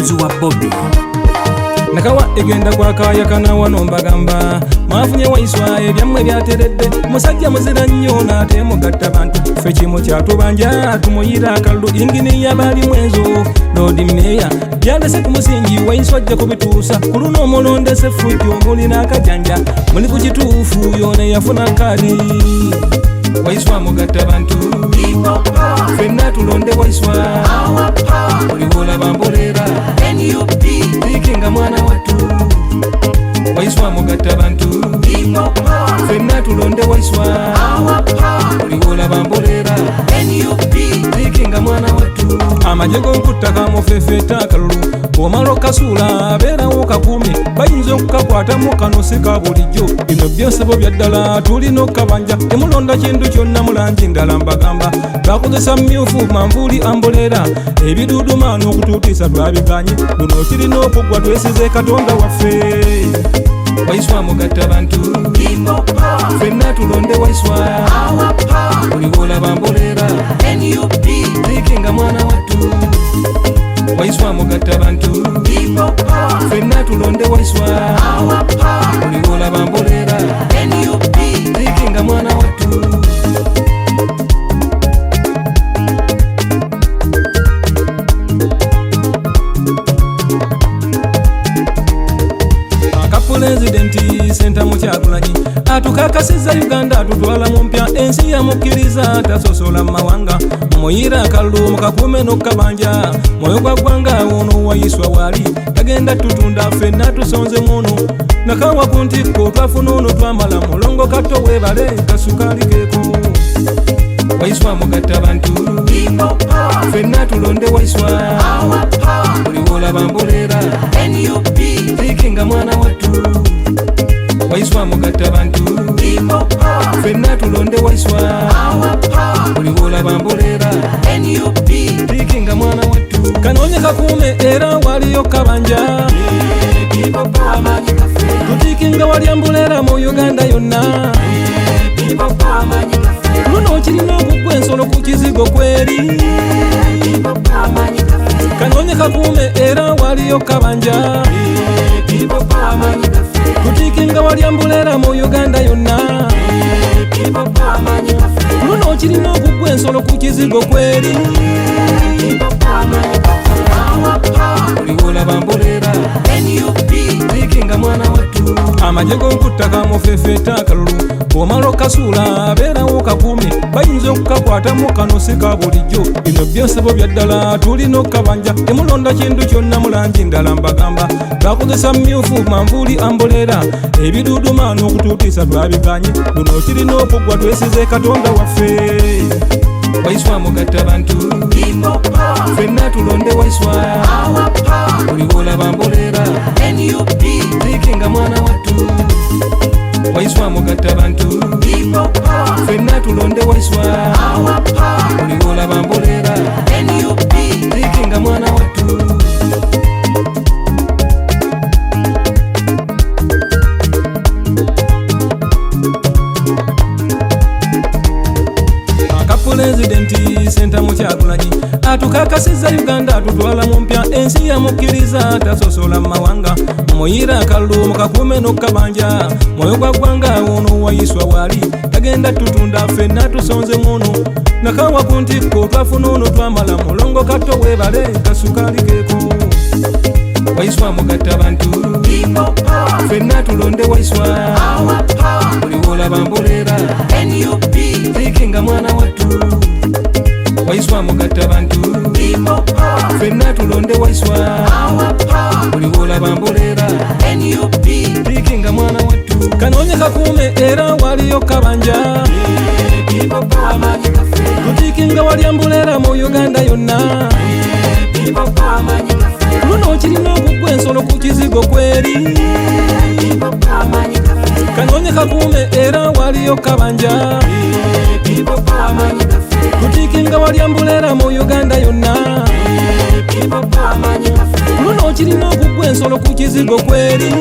omujulizi wa Bobi. Nakawa egenda kwa kaya kana wano mbagamba mwafunye Waiswa ebyammwe byateredde musajja muzira nnyo n'ate mugatta bantu ffe kimo kyatubanja tumuyira akalulu ingini y'abali mwenzo Lord Mayor byalese ku musingi Waiswa ajja kubituusa ku luno omulonde Sefujjo mulina akajanja muli ku kituufu yone yafuna kadi Waiswa mugatta bantu ffenna tulonde Waiswa oliwola bambolera Ikinga mwana watu Waiswa mugatta bantu ffenna tulonde Waiswa oliwola bambolera Ikinga mwana watu amajego nkutaka mufefeta akalulu omalo kasula abeerawo kakumi bayinza okukakwatamu kanosika bulijjo bino byosebo byaddala tulina okukabanja temulonda kintu kyonna mulangi ndala mbagamba bakozesa myufu manvuli ambolera ebiduduma n'okutuutiisa twabiganye luno kirina okugwa twesize katonda waffe Waiswa mugatta bantu ffenna tulonde Waiswa oliwola bambolera Ikinga mwana watu Waiswa mugatta bantu ffenna tulonde Waiswa oliwola bambolera Ikinga mwana watu Presidenti Senta Mukyagulanyi atukakasiza Uganda atutwala mu mpya ensi yamukkiriza tasosola mawanga muyira akalulu mukakume n'okkabanja mwoyo gwa ggwanga ono Waiswa wali tagenda tutunda ffenna tusonze muno nakawa ku ntikko twafuna ono twamala mulongo katto weebale kasukaali keeko Waiswa mugatta bantu ffenna tulonde Waiswa oliwola bambolera Ikinga mwana watu Waiswa mugatta bantu ffenna tulonde Waiswa oliwola bambolera Ikinga mwana watu kanonye kakume era waliyo kabanja tutikinga walyambulera mu Uganda yonna luno kirina okugwa ensolo ku kizigo kweri kanonye kakume era waliyo kabanja tutikinga walyambulera mu Uganda yonna luno kirina okugwa ensolo ku kizigo kweri oliwola bambolera Ikinga mwana watu amajego nkutaka mufefeta akalulu omalo kasula abeerawo kakumi bayinza okukakwatamu kanosika bulijjo bino byosebo byaddala tulina okkabanja temulonda kintu kyonna mulangi ndala mbagamba bakozesa myufu manvuli ambolera ebiduduma n'okutuutiisa twabiganye luno kirina okugwa twesize katonda waffe Waiswa mugatta bantu ffenna tulonde Waiswa oliwola bambolera Ikinga mwana watu Waiswa mugatta bantu ffenna tulonde Waiswa oliwola bambolera Ikinga mwana watu Presidenti Senta Mukyagulanyi atukakasiza Uganda atutwala mu mpya ensi yamukkiriza tasosola mawanga muyira akalulu mukakume n'okkabanja mwoyo gwa ggwanga ono Waiswa wali tagenda tutunda ffenna tusonze muno nakawa ku ntikko twafuna ono twamala mulongo katto weebale kasukaali keeko Waiswa mugatta bantu ffenna tulonde Waiswa oliwola bambolera Ikinga mwana watu Waiswa mugatta bantu ffenna tulonde Waiswa oliwola bambolera Ikinga mwana watu kanonye kakume era waliyo kabanja tutikinga walyambulera mu Uganda yonna luno kirina okugwa ensolo ku kizigo kweri kanonye kakume era waliyo kabanja tutikinga walyambulera mu Uganda yonna luno kirina okugwa ensolo ku kizigo kweri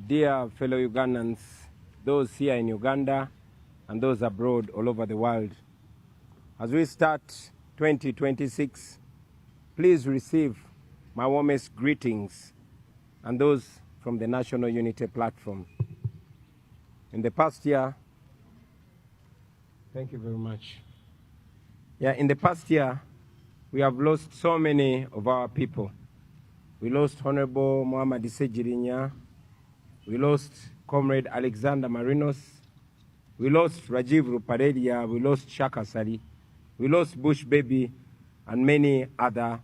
Dear fellow Ugandans, those here in Uganda and those abroad all over the world, as we start 2026, please receive my warmest greetings and those from the National Unity Platform. In the past year, thank you very much. In the past year, we have lost so many of our people. We lost Honorable Muhammad Sejirinya. We lost Comrade Alexander Marinos. We lost Rajiv Ruparelia. We lost Shaka Sari. We lost Bush Baby and many other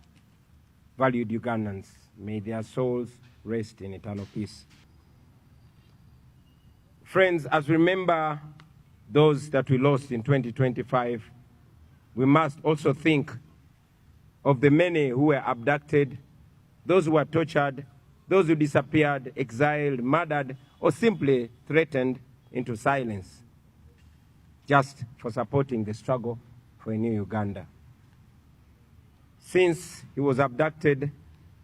valued Ugandans. May their souls rest in eternal peace. Friends, as we remember those that we lost in 2025, we must also think of the many who were abducted, those who were tortured, those who disappeared, exiled, murdered, or simply threatened into silence, just for supporting the struggle for a new Uganda. Since he was abducted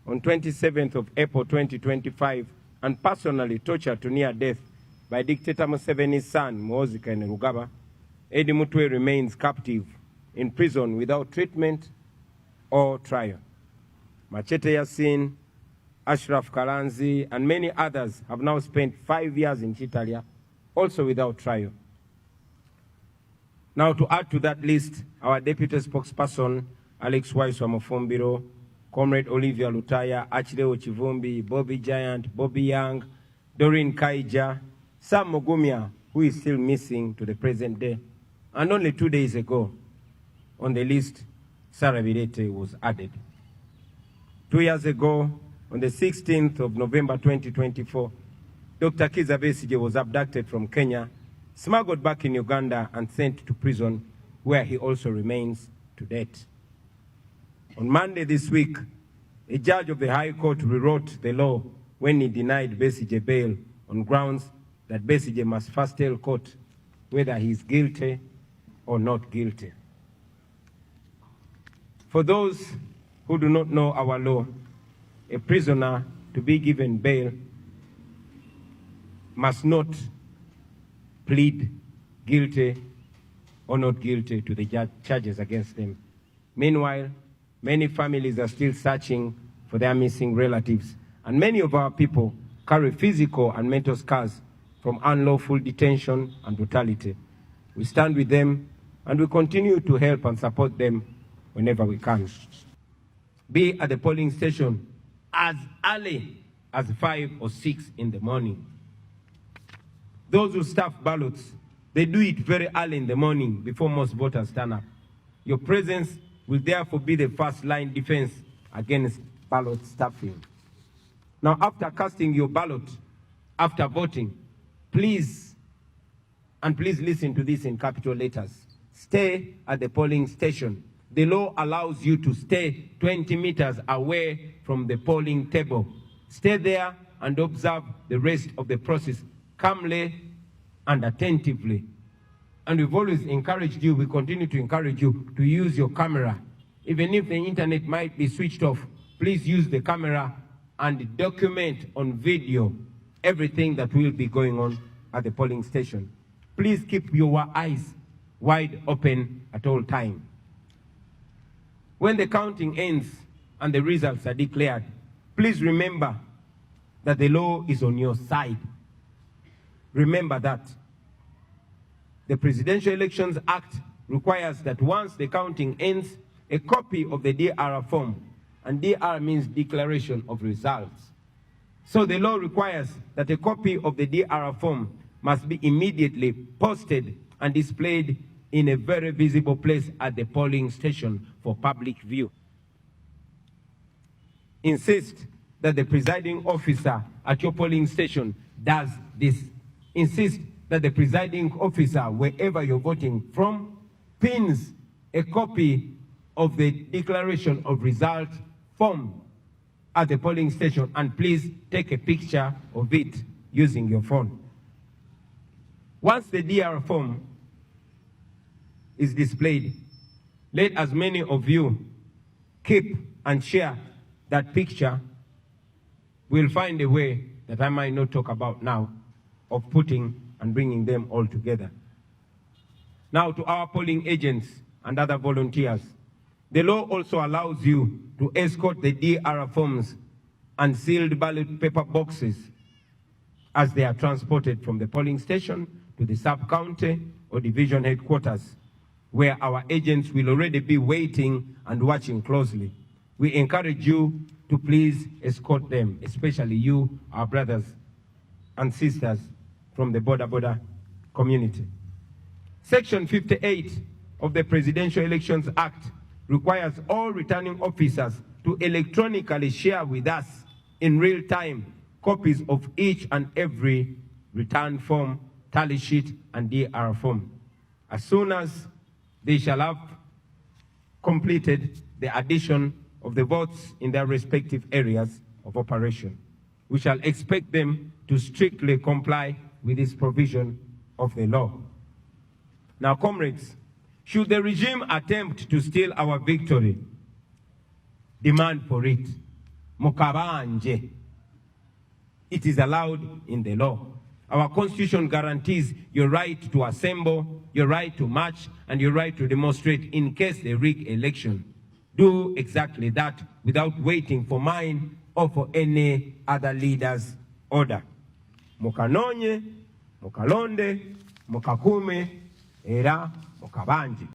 on 27th of April 2025 and personally tortured to near death by dictator Museveni's son, Muhoozi Kainerugaba, Eddie Mutwe remains captive in prison without treatment or trial. Machete Yasin, Ashraf Kalanzi, and many others have now spent 5 years in Chitalia, also without trial. Now, to add to that list, our deputy spokesperson, Alex Waiswa Mofumbiro, Comrade Olivia Lutaya, Achileo Chivumbi, Bobi Giant, Bobby Young, Doreen Kaija, Sam Mogumia, who is still missing to the present day. And only 2 days ago, on the list, Sarah Birete was added. 2 years ago, on the 16th of November 2024, Dr. Kizza Besigye was abducted from Kenya, smuggled back in Uganda, and sent to prison, where he also remains to date. On Monday this week, a judge of the High Court rewrote the law when he denied Besigye bail on grounds that Besigye must first tell court whether he is guilty or not guilty. For those who do not know our law, a prisoner to be given bail must not plead guilty or not guilty to the charges against them. Meanwhile, many families are still searching for their missing relatives, and many of our people carry physical and mental scars from unlawful detention and brutality. We stand with them, and we continue to help and support them whenever we can. Be at the polling station as early as 5 or 6 in the morning. Those who stuff ballots, they do it very early in the morning before most voters turn up. Your presence will therefore be the first line defense against ballot stuffing. Now, after casting your ballot, after voting, please listen to this in capital letters. Stay at the polling station. The law allows you to stay 20 meters away from the polling table. Stay there and observe the rest of the process calmly and attentively. And we've always encouraged you, we continue to encourage you to use your camera. Even if the internet might be switched off, please use the camera and document on video everything that will be going on at the polling station. Please keep your eyes wide open at all times. When the counting ends and the results are declared, please remember that the law is on your side. Remember that. The Presidential Elections Act requires that once the counting ends, a copy of the DR form, and DR means Declaration of Results. So the law requires that a copy of the DR form must be immediately posted and displayed in a very visible place at the polling station for public view. Insist that the presiding officer at your polling station does this. Insist that the presiding officer, wherever you're voting from, pins a copy of the Declaration of Result form at the polling station, and please take a picture of it using your phone. Once the DR form is displayed, let as many of you keep and share that picture. We'll find a way that I might not talk about now of putting and bringing them all together. Now, to our polling agents and other volunteers, The law also allows you to escort the DR forms and sealed ballot paper boxes as they are transported from the polling station to the sub-county or division headquarters, where our agents will already be waiting and watching closely. We encourage you to please escort them, especially you, our brothers and sisters from the border community. Section 58 of the Presidential Elections Act requires all returning officers to electronically share with us in real time copies of each and every return form, tally sheet, and DR form. As soon as they shall have completed the addition of the votes in their respective areas of operation, we shall expect them to strictly comply with this provision of the law. Now, comrades, should the regime attempt to steal our victory, demand for it. Mukabanje. It is allowed in the law. Our constitution guarantees your right to assemble, your right to march, and your right to demonstrate in case they rig election. Do exactly that without waiting for mine or for any other leader's order. Mukanonye, mukalonde, mukakume, era mukabanje.